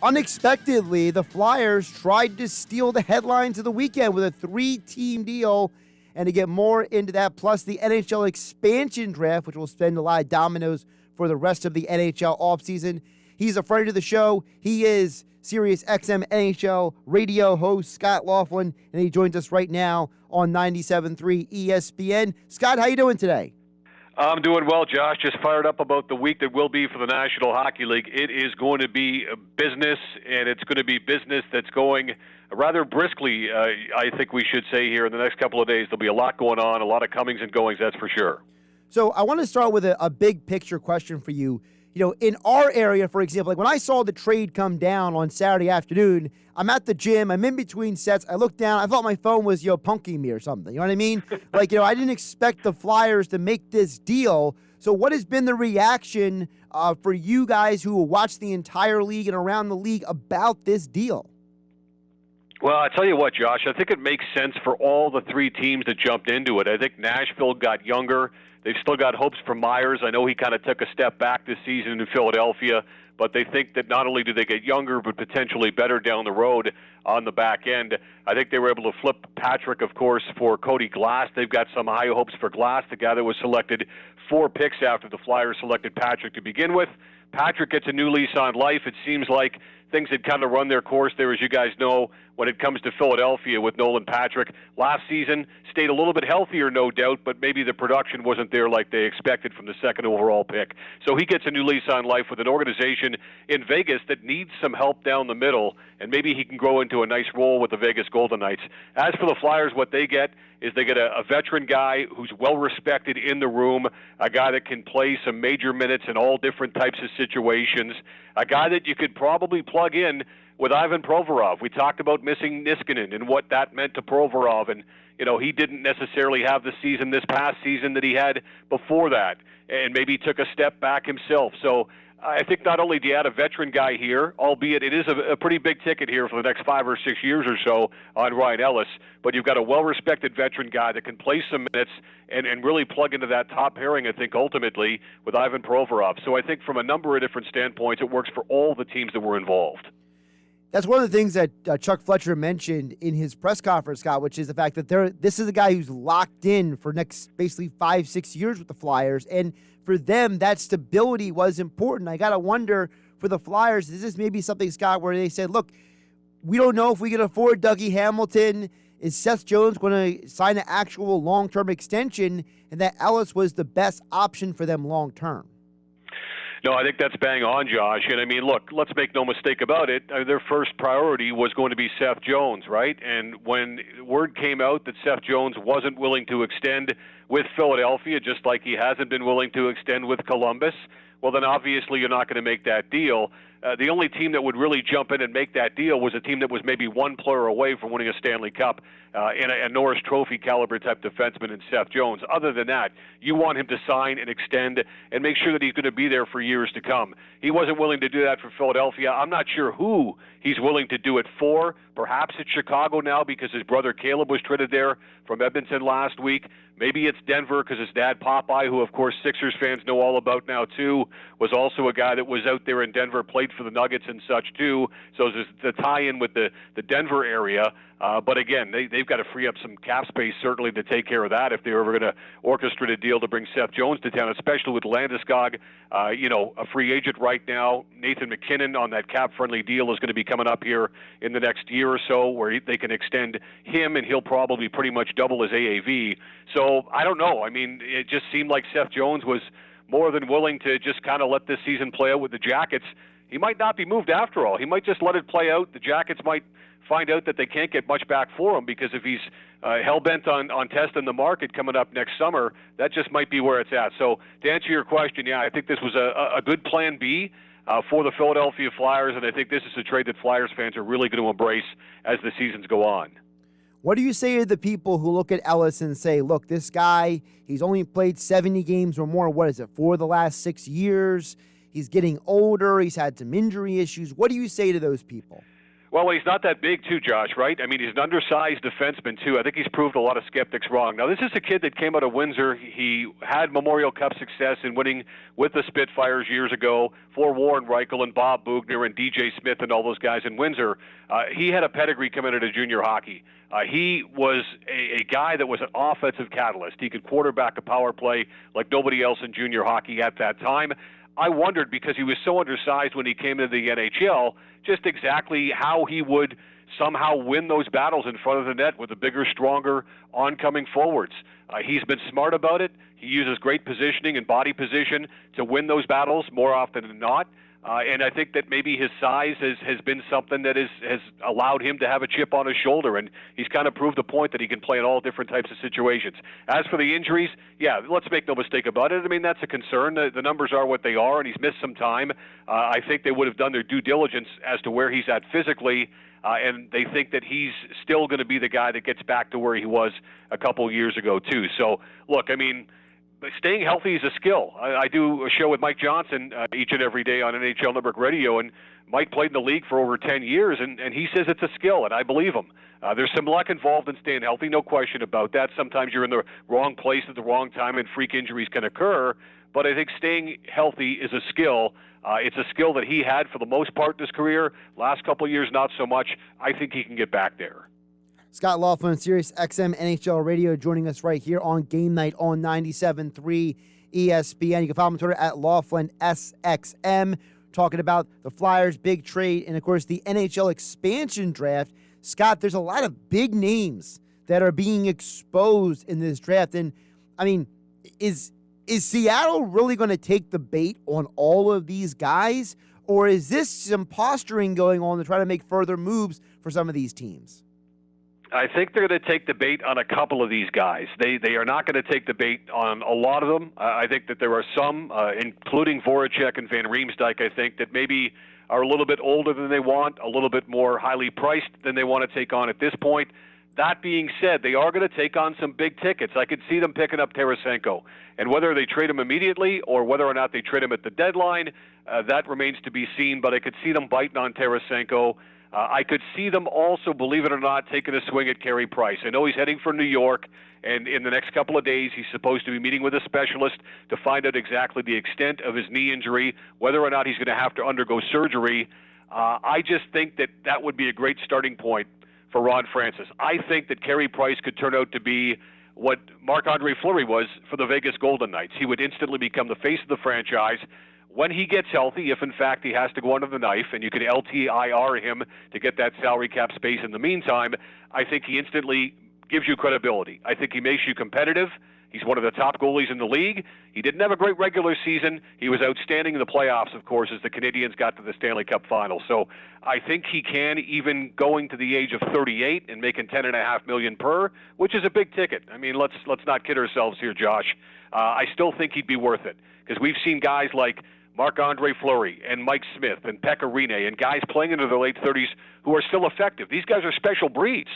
unexpectedly, the Flyers tried to steal the headlines of the weekend with a 3-team deal. And to get more into that, plus the NHL Expansion Draft, which will spend a lot of dominoes for the rest of the NHL offseason. He's a friend of the show. He is SiriusXM NHL radio host Scott Laughlin, and he joins us right now on 97.3 ESPN. Scott, how you doing today? I'm doing well, Josh. Just fired up about the week that will be for the National Hockey League. It is going to be a business, and it's going to be business that's going rather briskly, I think we should say here in the next couple of days. There'll be a lot going on, a lot of comings and goings, that's for sure. So I want to start with a big picture question for you. You know, in our area, for example, like when I saw the trade come down on Saturday afternoon, I'm at the gym, I'm in between sets, I looked down, I thought my phone was, punking me or something. You know what I mean? Like, I didn't expect the Flyers to make this deal. So what has been the reaction for you guys who watch the entire league and around the league about this deal? Well, I tell you what, Josh, I think it makes sense for all the three teams that jumped into it. I think Nashville got younger. They've still got hopes for Myers. I know he kind of took a step back this season in Philadelphia, but they think that not only do they get younger, but potentially better down the road on the back end. I think they were able to flip Patrick, of course, for Cody Glass. They've got some high hopes for Glass, the guy that was selected 4 picks after the Flyers selected Patrick to begin with. Patrick gets a new lease on life. It seems like things had kind of run their course there, as you guys know, when it comes to Philadelphia with Nolan Patrick. Last season, stayed a little bit healthier, no doubt, but maybe the production wasn't there like they expected from the second overall pick. So he gets a new lease on life with an organization in Vegas that needs some help down the middle, and maybe he can grow into a nice role with the Vegas Golden Knights. As for the Flyers, what they get is they get a veteran guy who's well-respected in the room, a guy that can play some major minutes in all different types of situations, a guy that you could probably plug in with Ivan Provorov. We talked about missing Niskanen and what that meant to Provorov, and he didn't necessarily have the season this past season that he had before that, and maybe took a step back himself. So I think not only do you add a veteran guy here, albeit it is a pretty big ticket here for the next 5 or 6 years or so on Ryan Ellis, but you've got a well-respected veteran guy that can play some minutes and really plug into that top pairing, I think, ultimately, with Ivan Provorov. So I think from a number of different standpoints, it works for all the teams that were involved. That's one of the things that Chuck Fletcher mentioned in his press conference, Scott, which is the fact that this is a guy who's locked in for next basically 5-6 years with the Flyers. And for them, that stability was important. I got to wonder for the Flyers, is this maybe something, Scott, where they said, look, we don't know if we can afford Dougie Hamilton. Is Seth Jones going to sign an actual long-term extension? And that Ellis was the best option for them long-term. No, I think that's bang on, Josh. And I mean, look, let's make no mistake about it. Their first priority was going to be Seth Jones, right? And when word came out that Seth Jones wasn't willing to extend with Philadelphia, just like he hasn't been willing to extend with Columbus, well, then obviously you're not going to make that deal. The only team that would really jump in and make that deal was a team that was maybe one player away from winning a Stanley Cup and a Norris Trophy caliber type defenseman in Seth Jones. Other than that, you want him to sign and extend and make sure that he's going to be there for years to come. He wasn't willing to do that for Philadelphia. I'm not sure who he's willing to do it for. Perhaps it's Chicago now because his brother Caleb was traded there from Edmonton last week. Maybe it's Denver because his dad Popeye, who of course Sixers fans know all about now too, was also a guy that was out there in Denver, played for the Nuggets and such too. So there's the tie-in with the Denver area. But again, they've got to free up some cap space certainly to take care of that if they're ever going to orchestrate a deal to bring Seth Jones to town, especially with Landeskog, a free agent right now. Nathan McKinnon on that cap-friendly deal is going to be coming up here in the next year or so where they can extend him, and he'll probably pretty much double his AAV. So I don't know. I mean, it just seemed like Seth Jones was more than willing to just kind of let this season play out with the Jackets. He might not be moved after all. He might just let it play out. The Jackets might find out that they can't get much back for him because if he's hell-bent on testing the market coming up next summer, that just might be where it's at. So to answer your question, yeah, I think this was a good plan B for the Philadelphia Flyers, and I think this is a trade that Flyers fans are really going to embrace as the seasons go on. What do you say to the people who look at Ellis and say, look, this guy, he's only played 70 games or more, what is it, for the last 6 years? He's getting older. He's had some injury issues. What do you say to those people? Well, he's not that big, too, Josh, right? I mean, he's an undersized defenseman, too. I think he's proved a lot of skeptics wrong. Now, this is a kid that came out of Windsor. He had Memorial Cup success in winning with the Spitfires years ago for Warren Reichel and Bob Bugner and DJ Smith and all those guys in Windsor. He had a pedigree coming into junior hockey. He was a guy that was an offensive catalyst. He could quarterback a power play like nobody else in junior hockey at that time. I wondered, because he was so undersized when he came into the NHL, just exactly how he would somehow win those battles in front of the net with the bigger, stronger, oncoming forwards. He's been smart about it. He uses great positioning and body position to win those battles more often than not. And I think that maybe his size has been something that has allowed him to have a chip on his shoulder, and he's kind of proved the point that he can play in all different types of situations. As for the injuries, yeah, let's make no mistake about it. I mean, that's a concern. The numbers are what they are, and he's missed some time. I think they would have done their due diligence as to where he's at physically, and they think that he's still going to be the guy that gets back to where he was a couple of years ago, too. So, look, I mean, staying healthy is a skill. I do a show with Mike Johnson each and every day on NHL Network Radio, and Mike played in the league for over 10 years, and he says it's a skill, and I believe him. There's some luck involved in staying healthy, no question about that. Sometimes you're in the wrong place at the wrong time, and freak injuries can occur, but I think staying healthy is a skill. It's a skill that he had for the most part in his career. Last couple of years, not so much. I think he can get back there. Scott Laughlin, SiriusXM NHL Radio, joining us right here on Game Night on 97.3 ESPN. You can follow him on Twitter at LaughlinSXM, talking about the Flyers' big trade and, of course, the NHL Expansion Draft. Scott, there's a lot of big names that are being exposed in this draft. And, I mean, is Seattle really going to take the bait on all of these guys? Or is this some posturing going on to try to make further moves for some of these teams? I think they're going to take the bait on a couple of these guys. They are not going to take the bait on a lot of them. I think that there are some, including Voracek and Van Riemsdyk, I think, that maybe are a little bit older than they want, a little bit more highly priced than they want to take on at this point. That being said, they are going to take on some big tickets. I could see them picking up Tarasenko. And whether they trade him immediately or whether or not they trade him at the deadline, that remains to be seen. But I could see them biting on Tarasenko. I could see them also, believe it or not, taking a swing at Carey Price. I know he's heading for New York, and in the next couple of days he's supposed to be meeting with a specialist to find out exactly the extent of his knee injury, whether or not he's going to have to undergo surgery. I just think that would be a great starting point for Ron Francis. I think that Carey Price could turn out to be what Marc-Andre Fleury was for the Vegas Golden Knights. He would instantly become the face of the franchise. When he gets healthy, if in fact he has to go under the knife and you can LTIR him to get that salary cap space in the meantime, I think he instantly gives you credibility. I think he makes you competitive. He's one of the top goalies in the league. He didn't have a great regular season. He was outstanding in the playoffs, of course, as the Canadiens got to the Stanley Cup final. So I think he can, even going to the age of 38 and making $10.5 million per, which is a big ticket. I mean, let's not kid ourselves here, Josh. I still think he'd be worth it, because we've seen guys like Marc-Andre Fleury and Mike Smith and Pekka Rinne and guys playing into their late 30s who are still effective. These guys are special breeds.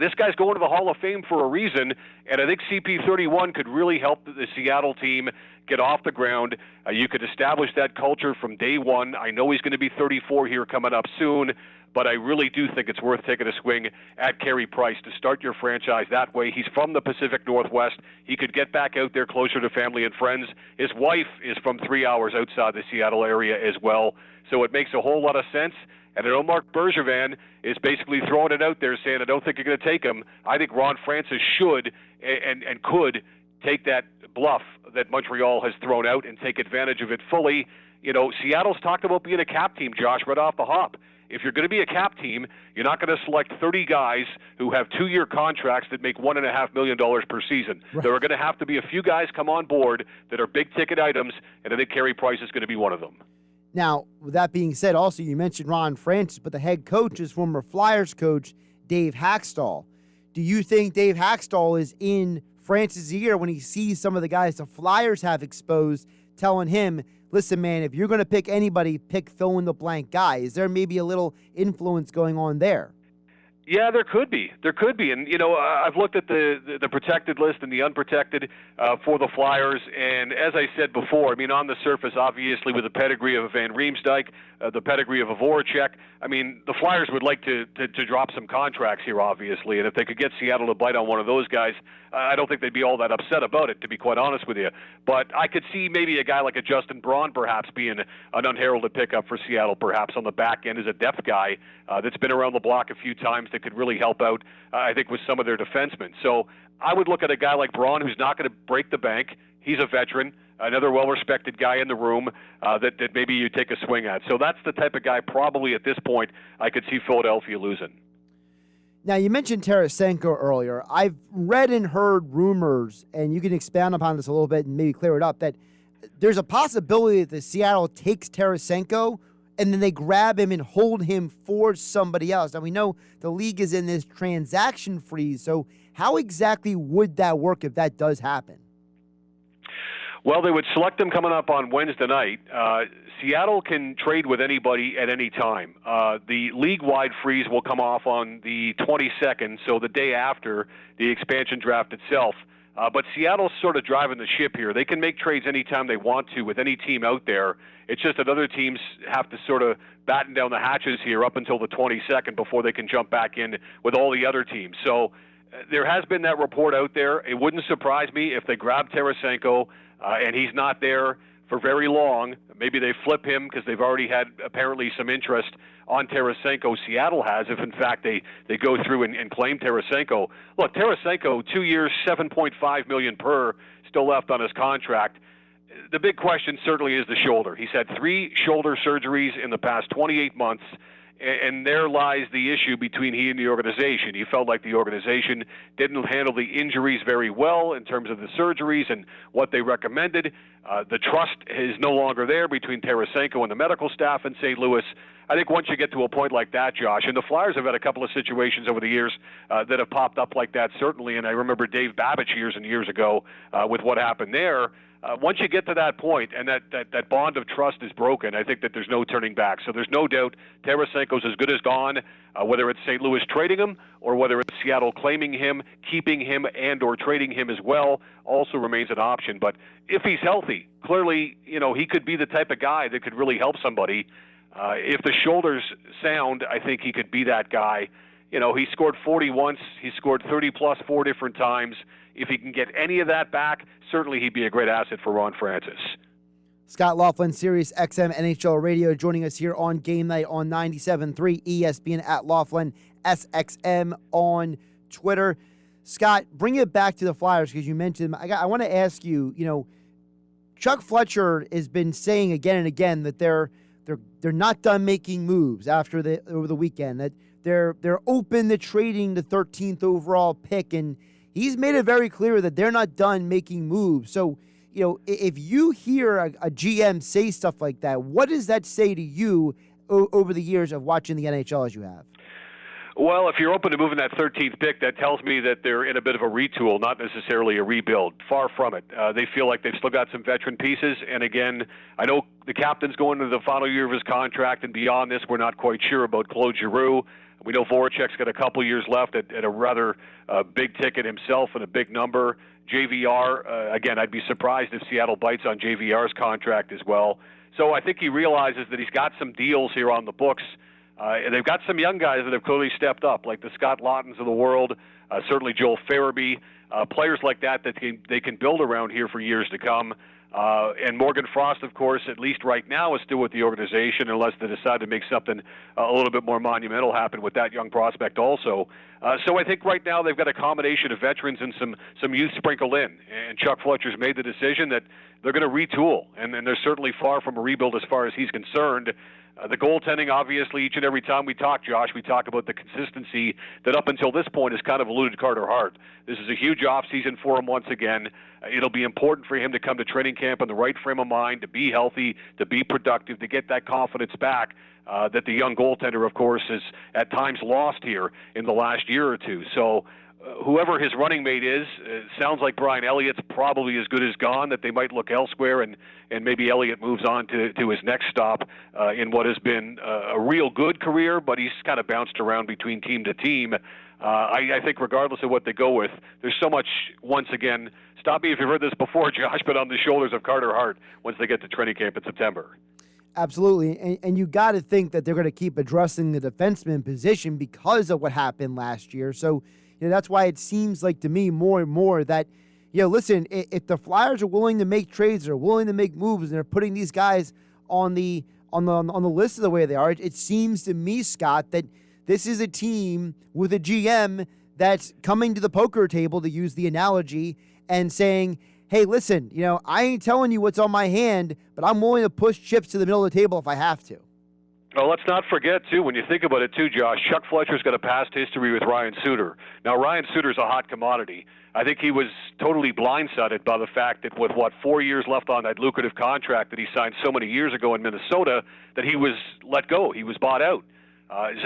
This guy's going to the Hall of Fame for a reason, and I think CP31 could really help the Seattle team get off the ground. You could establish that culture from day one. I know he's going to be 34 here coming up soon, but I really do think it's worth taking a swing at Carey Price to start your franchise that way. He's from the Pacific Northwest. He could get back out there closer to family and friends. His wife is from 3 hours outside the Seattle area as well, so it makes a whole lot of sense. And I know Mark Bergevin is basically throwing it out there saying, I don't think you're going to take him. I think Ron Francis should and could take that bluff that Montreal has thrown out and take advantage of it fully. You know, Seattle's talked about being a cap team, Josh, right off the hop. If you're going to be a cap team, you're not going to select 30 guys who have 2-year contracts that make $1.5 million per season. Right. There are going to have to be a few guys come on board that are big-ticket items, and I think Carey Price is going to be one of them. Now, with that being said, also, you mentioned Ron Francis, but the head coach is former Flyers coach Dave Hackstall. Do you think Dave Hackstall is in Francis' ear when he sees some of the guys the Flyers have exposed, telling him, listen, man, if you're going to pick anybody, pick fill-in-the-blank guy? Is there maybe a little influence going on there? Yeah, there could be. And, I've looked at the protected list and the unprotected for the Flyers. And as I said before, I mean, on the surface, obviously, with the pedigree of Van Riemsdyk, the pedigree of a Voracek, I mean, the Flyers would like to drop some contracts here, obviously. And if they could get Seattle to bite on one of those guys, I don't think they'd be all that upset about it, to be quite honest with you. But I could see maybe a guy like a Justin Braun perhaps being an unheralded pickup for Seattle, perhaps on the back end as a depth guy that's been around the block a few times that could really help out, I think, with some of their defensemen. So I would look at a guy like Braun, who's not going to break the bank. He's a veteran, another well-respected guy in the room that maybe you take a swing at. So that's the type of guy probably at this point I could see Philadelphia losing. Now, you mentioned Tarasenko earlier. I've read and heard rumors, and you can expand upon this a little bit and maybe clear it up, that there's a possibility that the Seattle takes Tarasenko and then they grab him and hold him for somebody else. Now, we know the league is in this transaction freeze, so how exactly would that work if that does happen? Well, they would select them coming up on Wednesday night. Seattle can trade with anybody at any time. The league-wide freeze will come off on the 22nd, so the day after the expansion draft itself. But Seattle's sort of driving the ship here. They can make trades anytime they want to with any team out there. It's just that other teams have to sort of batten down the hatches here up until the 22nd before they can jump back in with all the other teams. So there has been that report out there. It wouldn't surprise me if they grab Tarasenko and he's not there for very long. Maybe they flip him because they've already had apparently some interest on Tarasenko. Seattle has, if in fact they go through and claim Tarasenko. Look, Tarasenko, 2 years, $7.5 million per, still left on his contract. The big question certainly is the shoulder. He's had 3 shoulder surgeries in the past 28 months, and there lies the issue between he and the organization. He felt like the organization didn't handle the injuries very well in terms of the surgeries and what they recommended. The trust is no longer there between Tarasenko and the medical staff in St. Louis. I think once you get to a point like that, Josh, and the Flyers have had a couple of situations over the years that have popped up like that, certainly, and I remember Dave Babich years and years ago with what happened there. Once you get to that point and that bond of trust is broken, I think that there's no turning back. So there's no doubt Tarasenko's as good as gone, whether it's St. Louis trading him or whether it's Seattle claiming him, keeping him, and or trading him as well, also remains an option. But if he's healthy, clearly, he could be the type of guy that could really help somebody. If the shoulders sound, I think he could be that guy. He scored 40 once. He scored 30-plus 4 different times. If he can get any of that back, certainly he'd be a great asset for Ron Francis. Scott Laughlin, SiriusXM NHL Radio, joining us here on Game Night on 97.3 ESPN at Laughlin, SXM on Twitter. Scott, bring it back to the Flyers because you mentioned them. I want to ask you, Chuck Fletcher has been saying again and again that they're not done making moves over the weekend, that they're open to trading the 13th overall pick, and he's made it very clear that they're not done making moves. So, if you hear a GM say stuff like that, what does that say to you over the years of watching the NHL as you have? Well, if you're open to moving that 13th pick, that tells me that they're in a bit of a retool, not necessarily a rebuild. Far from it. They feel like they've still got some veteran pieces. And again, I know the captain's going into the final year of his contract, and beyond this, we're not quite sure about Claude Giroux. We know Voracek's got a couple years left at a rather big ticket himself and a big number. JVR, again, I'd be surprised if Seattle bites on JVR's contract as well. So I think he realizes that he's got some deals here on the books. And they've got some young guys that have clearly stepped up, like the Scott Laughtons of the world, certainly Joel Farabee, players like that they can build around here for years to come. And Morgan Frost, of course, at least right now, is still with the organization unless they decide to make something a little bit more monumental happen with that young prospect also. So I think right now they've got a combination of veterans and some youth sprinkled in. And Chuck Fletcher's made the decision that they're going to retool, and they're certainly far from a rebuild as far as he's concerned. The goaltending, obviously, each and every time we talk, Josh, we talk about the consistency that up until this point has kind of eluded Carter Hart. This is a huge offseason for him once again. It'll be important for him to come to training camp in the right frame of mind, to be healthy, to be productive, to get that confidence back. that the young goaltender, of course, has at times lost here in the last year or two. So whoever his running mate is, sounds like Ryan Elliott's probably as good as gone, that they might look elsewhere, and maybe Elliott moves on to his next stop in what has been a real good career, but he's kind of bounced around between team to team. I think regardless of what they go with, there's so much, once again, stop me if you've heard this before, Josh, but on the shoulders of Carter Hart once they get to training camp in September. Absolutely. And you got to think that they're going to keep addressing the defenseman position because of what happened last year. So, that's why it seems like to me more and more that, listen, if the Flyers are willing to make trades, they're willing to make moves, and they're putting these guys on the list of the way they are, it seems to me, Scott, that this is a team with a GM that's coming to the poker table, to use the analogy, and saying, hey, listen, I ain't telling you what's on my hand, but I'm willing to push chips to the middle of the table if I have to. Well, let's not forget, too, when you think about it, too, Josh, Chuck Fletcher's got a past history with Ryan Suter. Now, Ryan Suter's a hot commodity. I think he was totally blindsided by the fact that with, 4 years left on that lucrative contract that he signed so many years ago in Minnesota, that he was let go. He was bought out.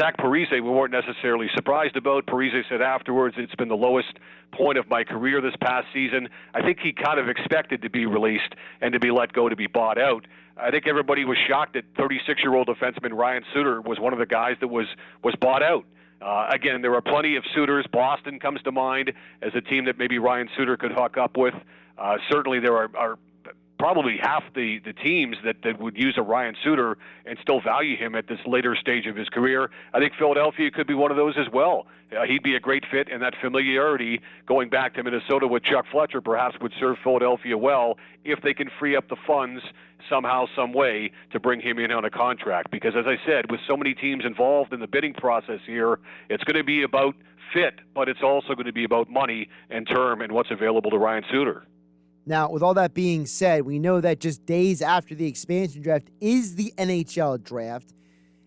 Zach Parise, we weren't necessarily surprised about. Parise said afterwards, it's been the lowest point of my career this past season. I think he kind of expected to be released and to be let go, to be bought out. I think everybody was shocked that 36-year-old defenseman Ryan Suter was one of the guys that was bought out. Again, there are plenty of Suters. Boston comes to mind as a team that maybe Ryan Suter could hook up with. Certainly there are probably half the teams that would use a Ryan Suter and still value him at this later stage of his career. I think Philadelphia could be one of those as well. He'd be a great fit, and that familiarity going back to Minnesota with Chuck Fletcher perhaps would serve Philadelphia well if they can free up the funds somehow, some way to bring him in on a contract. Because as I said, with so many teams involved in the bidding process here, it's going to be about fit, but it's also going to be about money and term and what's available to Ryan Suter. Now, with all that being said, we know that just days after the expansion draft is the NHL draft.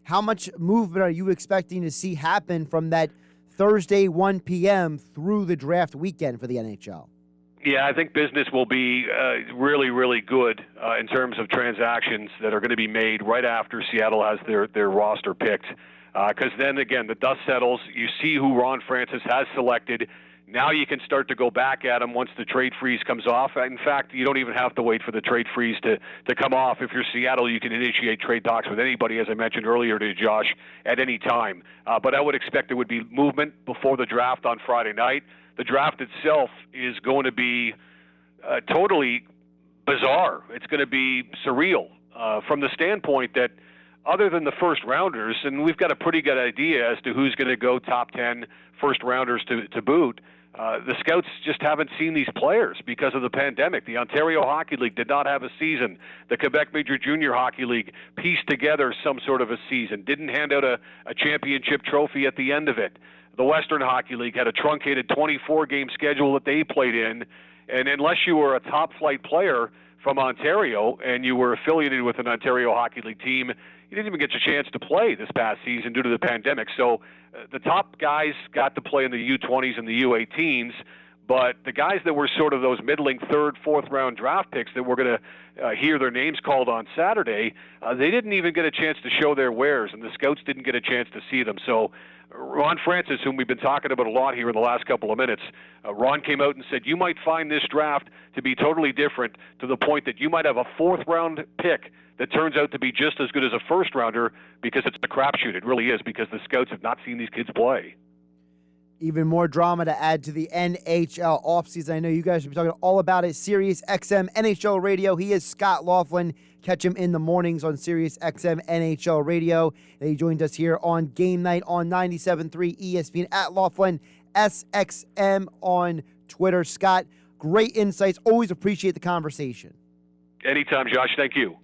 How much movement are you expecting to see happen from that Thursday 1 p.m. through the draft weekend for the NHL? Yeah, I think business will be really, really good in terms of transactions that are going to be made right after Seattle has their roster picked. Because then, again, the dust settles. You see who Ron Francis has selected. Now you can start to go back at him once the trade freeze comes off. In fact, you don't even have to wait for the trade freeze to come off. If you're Seattle, you can initiate trade talks with anybody, as I mentioned earlier to Josh, at any time. But I would expect there would be movement before the draft on Friday night. The draft itself is going to be totally bizarre. It's going to be surreal from the standpoint that other than the first rounders, and we've got a pretty good idea as to who's going to go top 10 first rounders to boot, the scouts just haven't seen these players because of the pandemic. The Ontario Hockey League did not have a season. The Quebec Major Junior Hockey League pieced together some sort of a season, didn't hand out a championship trophy at the end of it. The Western Hockey League had a truncated 24-game schedule that they played in, and unless you were a top-flight player from Ontario and you were affiliated with an Ontario Hockey League team, you didn't even get a chance to play this past season due to the pandemic. So the top guys got to play in the U20s and the U18s, but the guys that were sort of those middling third, fourth-round draft picks that were going to hear their names called on Saturday, they didn't even get a chance to show their wares, and the scouts didn't get a chance to see them. So Ron Francis, whom we've been talking about a lot here in the last couple of minutes, Ron came out and said, you might find this draft to be totally different to the point that you might have a fourth-round pick that turns out to be just as good as a first-rounder because it's a crapshoot. It really is, because the scouts have not seen these kids play. Even more drama to add to the NHL offseason. I know you guys will be talking all about it. SiriusXM NHL Radio. He is Scott Laughlin. Catch him in the mornings on SiriusXM NHL Radio. And he joined us here on Game Night on 97.3 ESPN at Laughlin SXM on Twitter. Scott, great insights. Always appreciate the conversation. Anytime, Josh. Thank you.